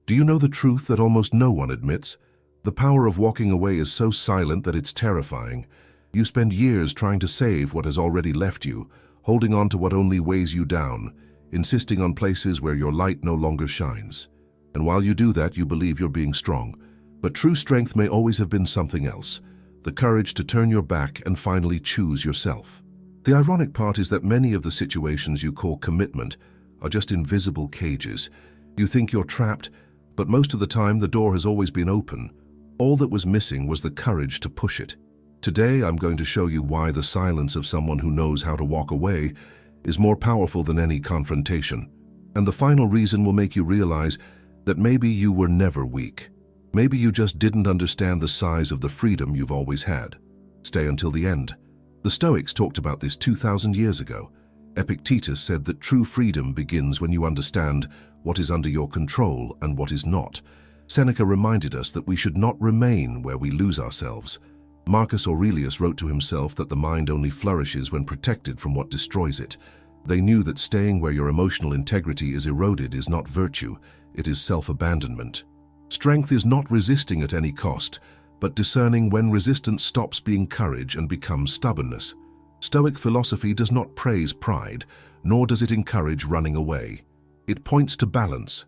Do you know the truth that almost no one admits? The power of walking away is so silent that it's terrifying. You spend years trying to save what has already left you, holding on to what only weighs you down, insisting on places where your light no longer shines. And while you do that, you believe you're being strong. But true strength may always have been something else, the courage to turn your back and finally choose yourself. The ironic part is that many of the situations you call commitment are just invisible cages. You think you're trapped, but most of the time the door has always been open. All that was missing was the courage to push it. Today I'm going to show you why the silence of someone who knows how to walk away is more powerful than any confrontation. And the final reason will make you realize that maybe you were never weak. Maybe you just didn't understand the size of the freedom you've always had. Stay until the end. The Stoics talked about this 2,000 years ago. Epictetus said that true freedom begins when you understand what is under your control and what is not. Seneca reminded us that we should not remain where we lose ourselves. Marcus Aurelius wrote to himself that the mind only flourishes when protected from what destroys it. They knew that staying where your emotional integrity is eroded is not virtue, it is self-abandonment. Strength is not resisting at any cost, but discerning when resistance stops being courage and becomes stubbornness. Stoic philosophy does not praise pride, nor does it encourage running away. It points to balance,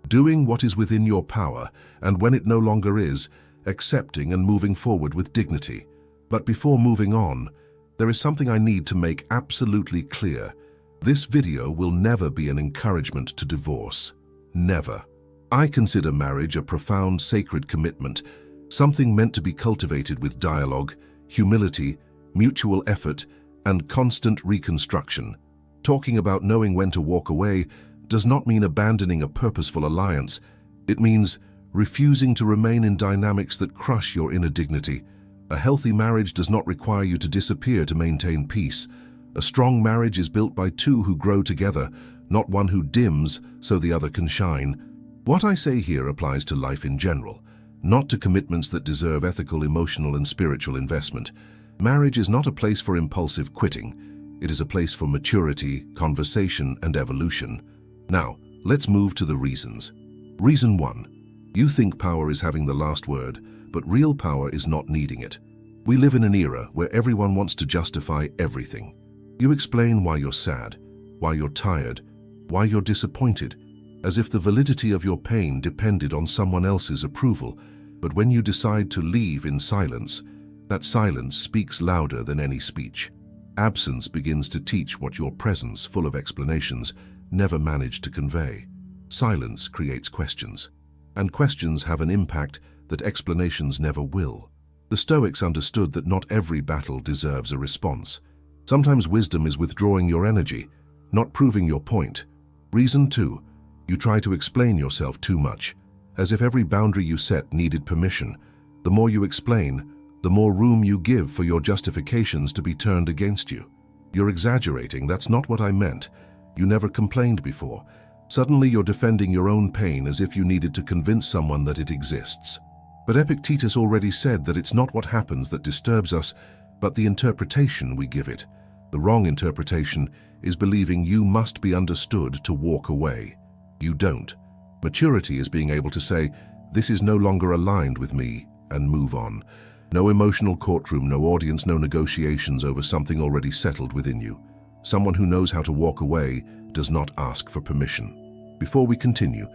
doing what is within your power, and when it no longer is, accepting and moving forward with dignity. But before moving on, there is something I need to make absolutely clear. This video will never be an encouragement to divorce. Never. I consider marriage a profound sacred commitment, something meant to be cultivated with dialogue, humility, mutual effort, and constant reconstruction. Talking about knowing when to walk away does not mean abandoning a purposeful alliance. It means refusing to remain in dynamics that crush your inner dignity. A healthy marriage does not require you to disappear to maintain peace. A strong marriage is built by two who grow together, not one who dims so the other can shine. What I say here applies to life in general, not to commitments that deserve ethical, emotional, and spiritual investment. Marriage is not a place for impulsive quitting. It is a place for maturity, conversation, and evolution. Now, let's move to the reasons. Reason 1. You think power is having the last word, but real power is not needing it. We live in an era where everyone wants to justify everything. You explain why you're sad, why you're tired, why you're disappointed, as if the validity of your pain depended on someone else's approval. But when you decide to leave in silence, that silence speaks louder than any speech. Absence begins to teach what your presence, full of explanations, never managed to convey. Silence creates questions, and questions have an impact that explanations never will. The Stoics understood that not every battle deserves a response. Sometimes wisdom is withdrawing your energy, not proving your point. Reason 2. You try to explain yourself too much, as if every boundary you set needed permission. The more you explain, the more room you give for your justifications to be turned against you. You're exaggerating, that's not what I meant. You never complained before. Suddenly you're defending your own pain as if you needed to convince someone that it exists. But Epictetus already said that it's not what happens that disturbs us, but the interpretation we give it. The wrong interpretation is believing you must be understood to walk away. You don't. Maturity is being able to say, this is no longer aligned with me, and move on. No emotional courtroom, no audience, no negotiations over something already settled within you. Someone who knows how to walk away does not ask for permission. Before we continue,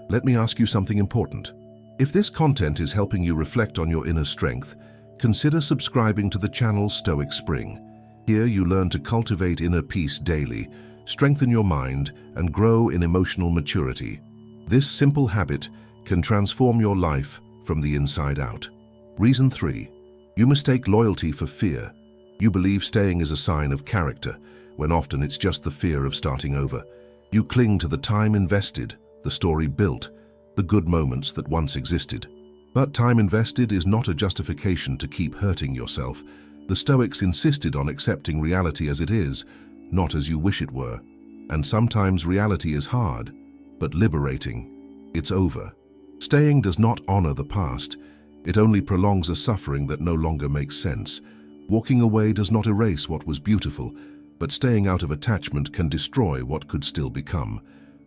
let me ask you something important. If this content is helping you reflect on your inner strength, consider subscribing to the channel Stoic Spring. Here you learn to cultivate inner peace daily, strengthen your mind, and grow in emotional maturity. This simple habit can transform your life from the inside out. Reason 3. You mistake loyalty for fear. You believe staying is a sign of character, when often it's just the fear of starting over. You cling to the time invested, the story built, the good moments that once existed. But time invested is not a justification to keep hurting yourself. The Stoics insisted on accepting reality as it is, not as you wish it were. And sometimes reality is hard, but liberating. It's over. Staying does not honor the past. It only prolongs a suffering that no longer makes sense. Walking away does not erase what was beautiful, but staying out of attachment can destroy what could still become.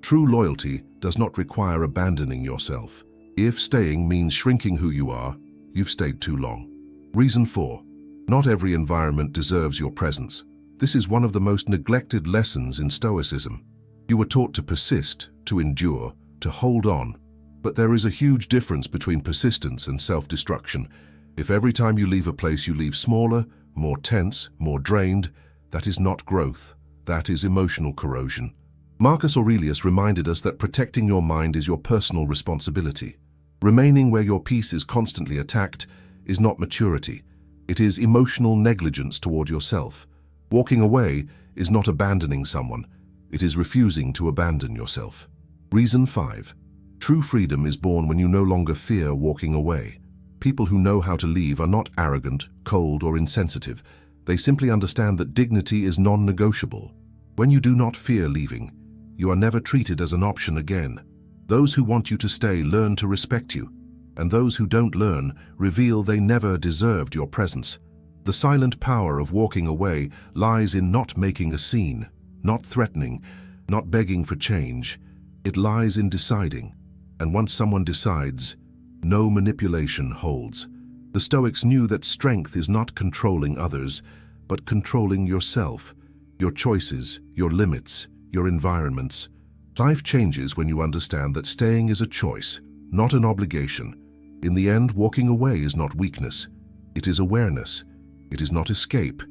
True loyalty does not require abandoning yourself. If staying means shrinking who you are, you've stayed too long. Reason 4. Not every environment deserves your presence. This is one of the most neglected lessons in Stoicism. You were taught to persist, to endure, to hold on. But there is a huge difference between persistence and self-destruction. If every time you leave a place you leave smaller, more tense, more drained, that is not growth. That is emotional corrosion. Marcus Aurelius reminded us that protecting your mind is your personal responsibility. Remaining where your peace is constantly attacked is not maturity. It is emotional negligence toward yourself. Walking away is not abandoning someone. It is refusing to abandon yourself. Reason 5. True freedom is born when you no longer fear walking away. People who know how to leave are not arrogant, cold, or insensitive. They simply understand that dignity is non-negotiable. When you do not fear leaving, you are never treated as an option again. Those who want you to stay learn to respect you, and those who don't learn reveal they never deserved your presence. The silent power of walking away lies in not making a scene, not threatening, not begging for change. It lies in deciding, and once someone decides, no manipulation holds. The Stoics knew that strength is not controlling others, but controlling yourself, your choices, your limits, your environments. Life changes when you understand that staying is a choice, not an obligation. In the end, walking away is not weakness. It is awareness. It is not escape.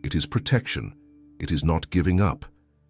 It is protection. It is not giving up.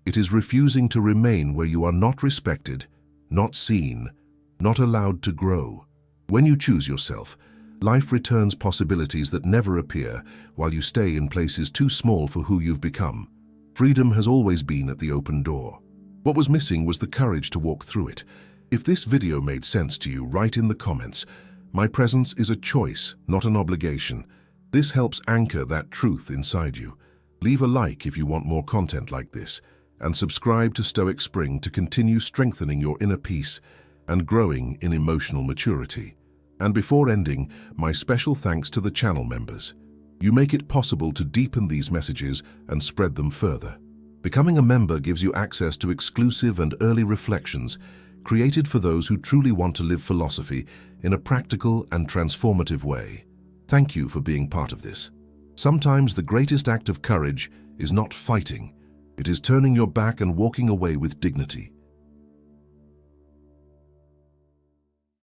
It is refusing to remain where you are not respected, not seen, not allowed to grow. When you choose yourself, life returns possibilities that never appear while you stay in places too small for who you've become. Freedom has always been at the open door. What was missing was the courage to walk through it. If this video made sense to you, write in the comments. My presence is a choice, not an obligation. This helps anchor that truth inside you. Leave a like if you want more content like this, and subscribe to Stoic Spring to continue strengthening your inner peace and growing in emotional maturity. And before ending, my special thanks to the channel members. You make it possible to deepen these messages and spread them further. Becoming a member gives you access to exclusive and early reflections created for those who truly want to live philosophy in a practical and transformative way. Thank you for being part of this. Sometimes the greatest act of courage is not fighting. It is turning your back and walking away with dignity.